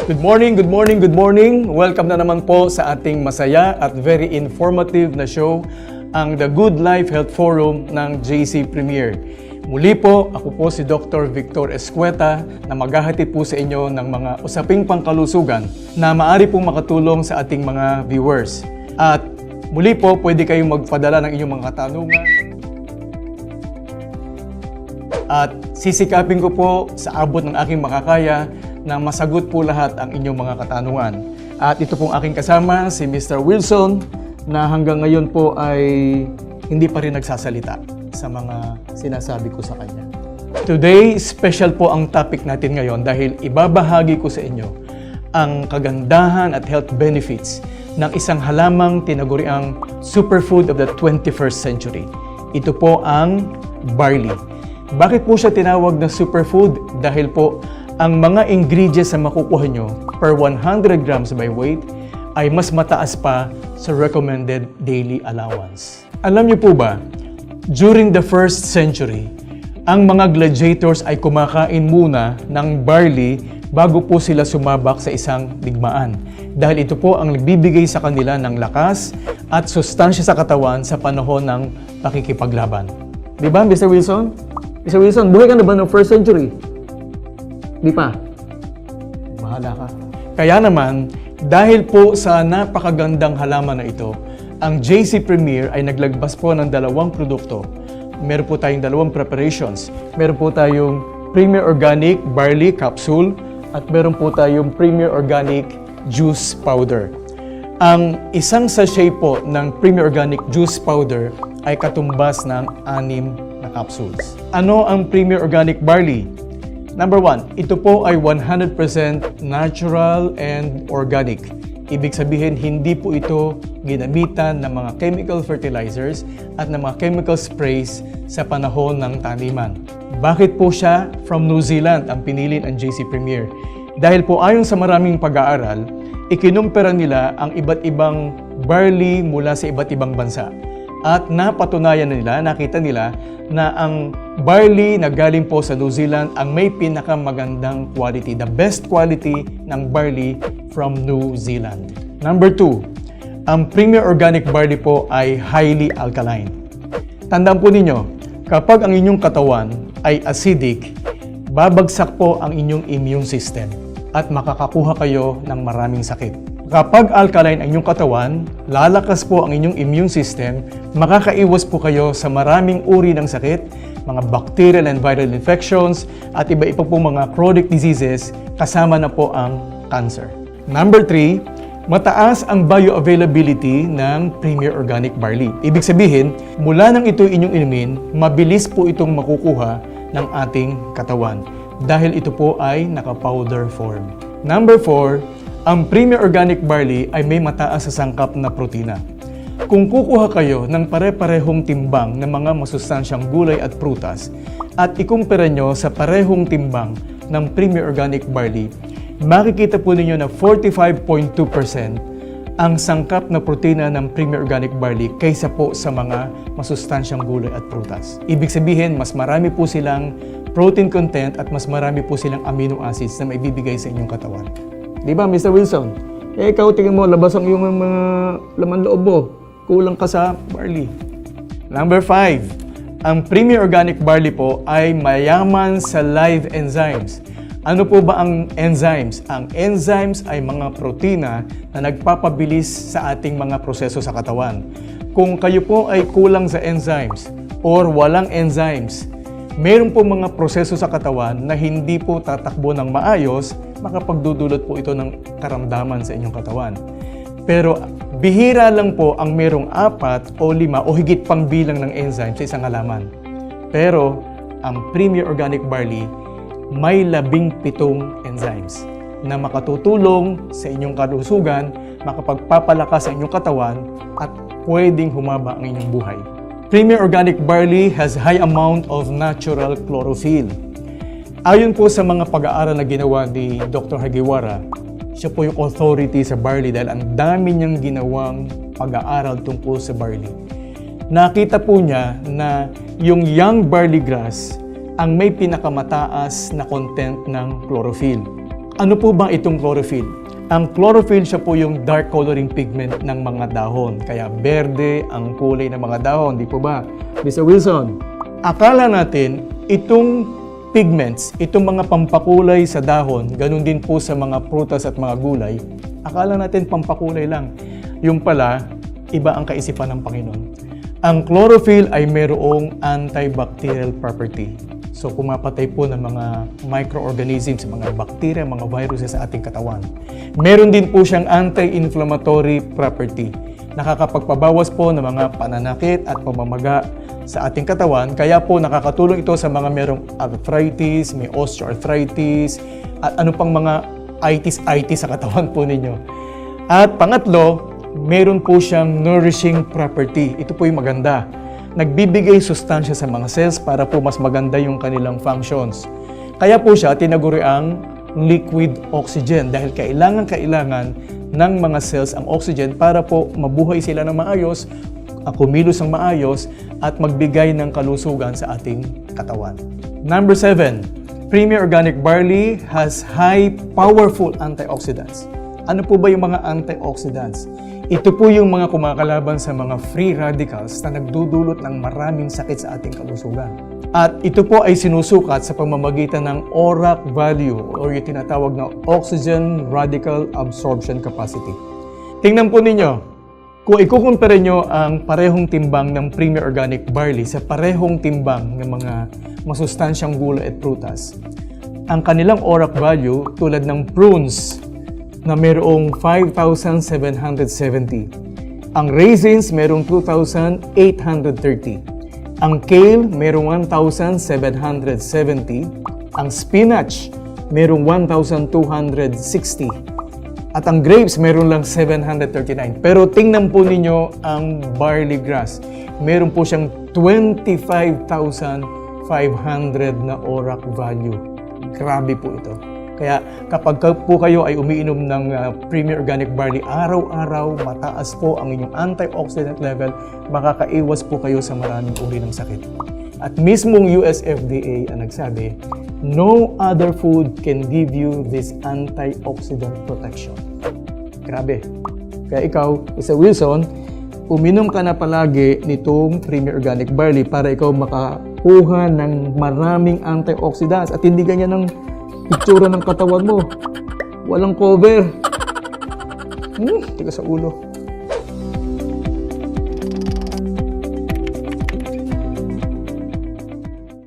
Good morning, good morning, good morning. Welcome na naman po sa ating masaya at very informative na show, ang The Good Life Health Forum ng JC Premier. Muli po, ako po si Dr. Victor Escueta na maghahatid po sa inyo ng mga usaping pangkalusugan na maaari pong makatulong sa ating mga viewers. At muli po, pwede kayong magpadala ng inyong mga katanungan. At sisikapin ko po sa abot ng aking makakaya na masagot po lahat ang inyong mga katanungan. At ito pong aking kasama, si Mr. Wilson, na hanggang ngayon po ay hindi pa rin nagsasalita sa mga sinasabi ko sa kanya. Today, special po ang topic natin ngayon dahil ibabahagi ko sa inyo ang kagandahan at health benefits ng isang halamang tinaguriang superfood of the 21st century. Ito po ang barley. Bakit po siya tinawag na superfood? Dahil po ang mga ingredients na makukuha nyo per 100 grams by weight ay mas mataas pa sa recommended daily allowance. Alam niyo po ba, during the 1st century, ang mga gladiators ay kumakain muna ng barley bago po sila sumabak sa isang digmaan. Dahil ito po ang nagbibigay sa kanila ng lakas at sustansya sa katawan sa panahon ng pakikipaglaban. Di ba, Mr. Wilson? Mr. Wilson, buhay ka na ba ng 1st century? Di pa. Bahala ka. Kaya naman, dahil po sa napakagandang halaman na ito, ang JC Premier ay naglagbas po ng dalawang produkto. Meron po tayong dalawang preparations. Meron po tayong Premier Organic Barley Capsule at meron po tayong Premier Organic Juice Powder. Ang isang sachet po ng Premier Organic Juice Powder ay katumbas ng 6 na capsules. Ano ang Premier Organic Barley? Number 1, ito po ay 100% natural and organic. Ibig sabihin, hindi po ito ginamitan ng mga chemical fertilizers at ng mga chemical sprays sa panahon ng taniman. Bakit po siya from New Zealand ang pinili ng JC Premier? Dahil po ayon sa maraming pag-aaral, ikinumpara nila ang iba't ibang barley mula sa iba't ibang bansa. At napatunayan nila, nakita nila na ang barley na galing po sa New Zealand ang may pinakamagandang quality, the best quality ng barley from New Zealand. Number 2, ang Premier Organic Barley po ay highly alkaline. Tandaan po ninyo, kapag ang inyong katawan ay acidic, babagsak po ang inyong immune system at makakakuha kayo ng maraming sakit. Kapag alkaline ang inyong katawan, lalakas po ang inyong immune system, makakaiwas po kayo sa maraming uri ng sakit, mga bacterial and viral infections, at iba-iba po mga chronic diseases, kasama na po ang cancer. Number 3, mataas ang bioavailability ng Premier Organic Barley. Ibig sabihin, mula nang ito inyong inumin, mabilis po itong makukuha ng ating katawan dahil ito po ay naka-powder form. Number 4, ang Premier Organic Barley ay may mataas sa sangkap na protina. Kung kukuha kayo ng pare-parehong timbang ng mga masustansyang gulay at prutas at ikumpara nyo sa parehong timbang ng Premier Organic Barley, makikita po ninyo na 45.2% ang sangkap na protina ng Premier Organic Barley kaysa po sa mga masustansyang gulay at prutas. Ibig sabihin, mas marami po silang protein content at mas marami po silang amino acids na maibibigay sa inyong katawan. Di ba, Mr. Wilson? Ikaw, tingin mo, labas ang iyong mga laman loob mo. Kulang ka sa barley. Number 5, ang Premier Organic Barley po ay mayaman sa live enzymes. Ano po ba ang enzymes? Ang enzymes ay mga protina na nagpapabilis sa ating mga proseso sa katawan. Kung kayo po ay kulang sa enzymes or walang enzymes, meron po mga proseso sa katawan na hindi po tatakbo ng maayos, makapagdudulot po ito ng karamdaman sa inyong katawan. Pero bihira lang po ang merong 4 o 5 o higit pang bilang ng enzyme sa isang halaman. Pero ang Premier Organic Barley may 17 enzymes na makatutulong sa inyong kalusugan, makapagpapalakas sa inyong katawan at pwedeng humaba ang inyong buhay. Premier Organic Barley has high amount of natural chlorophyll. Ayon po sa mga pag-aaral na ginawa ni Dr. Hagiwara, siya po yung authority sa barley dahil ang dami niyang ginawang pag-aaral tungkol sa barley. Nakita po niya na yung young barley grass ang may pinakamataas na content ng chlorophyll. Ano po ba itong chlorophyll? Ang chlorophyll siya po yung dark coloring pigment ng mga dahon. Kaya berde ang kulay ng mga dahon, di po ba? Mr. Wilson, akala natin itong pigments, itong mga pampakulay sa dahon, ganun din po sa mga prutas at mga gulay, akala natin pampakulay lang. Yung pala, iba ang kaisipan ng Panginoon. Ang chlorophyll ay mayroong antibacterial property. So, pumapatay po ng mga microorganisms, mga bacteria, mga viruses sa ating katawan. Meron din po siyang anti-inflammatory property. Nakakapagpabawas po ng mga pananakit at pamamaga sa ating katawan. Kaya po nakakatulong ito sa mga merong arthritis, may osteoarthritis, at ano pang mga itis sa katawan po ninyo. At pangatlo, meron po siyang nourishing property. Ito po yung maganda. Nagbibigay sustansya sa mga cells para po mas maganda yung kanilang functions. Kaya po siya tinaguriang liquid oxygen dahil kailangan ng mga cells ang oxygen para po mabuhay sila ng maayos, kumilos ng maayos, at magbigay ng kalusugan sa ating katawan. Number 7, Premier Organic Barley has high powerful antioxidants. Ano po ba yung mga antioxidants? Ito po yung mga kumakalaban sa mga free radicals na nagdudulot ng maraming sakit sa ating kalusugan. At ito po ay sinusukat sa pamamagitan ng ORAC value o yung tinatawag na Oxygen Radical Absorption Capacity. Tingnan po ninyo, kung ikukumpara nyo ang parehong timbang ng Premier Organic Barley sa parehong timbang ng mga masustansyang gulay at prutas, ang kanilang ORAC value tulad ng prunes na mayroong 5,770. Ang raisins mayroong 2,830. Ang kale mayroong 1,770. Ang spinach mayroong 1,260. At ang grapes mayroon lang 739. Pero tingnan po ninyo ang barley grass. Meron po siyang 25,500 na ORAC value. Grabe po ito. Kaya kapag po kayo ay umiinom ng Premier Organic Barley araw-araw, mataas po ang inyong antioxidant level, makakaiwas po kayo sa maraming uri ng sakit. At mismong US FDA ang nagsabi, no other food can give you this antioxidant protection. Grabe. Kaya ikaw, Mr. Wilson, uminom ka na palagi nitong Premier Organic Barley para ikaw makakuha ng maraming antioxidants at hindi ganyan ng itsura ng katawan mo. Walang cover. Tiga sa ulo.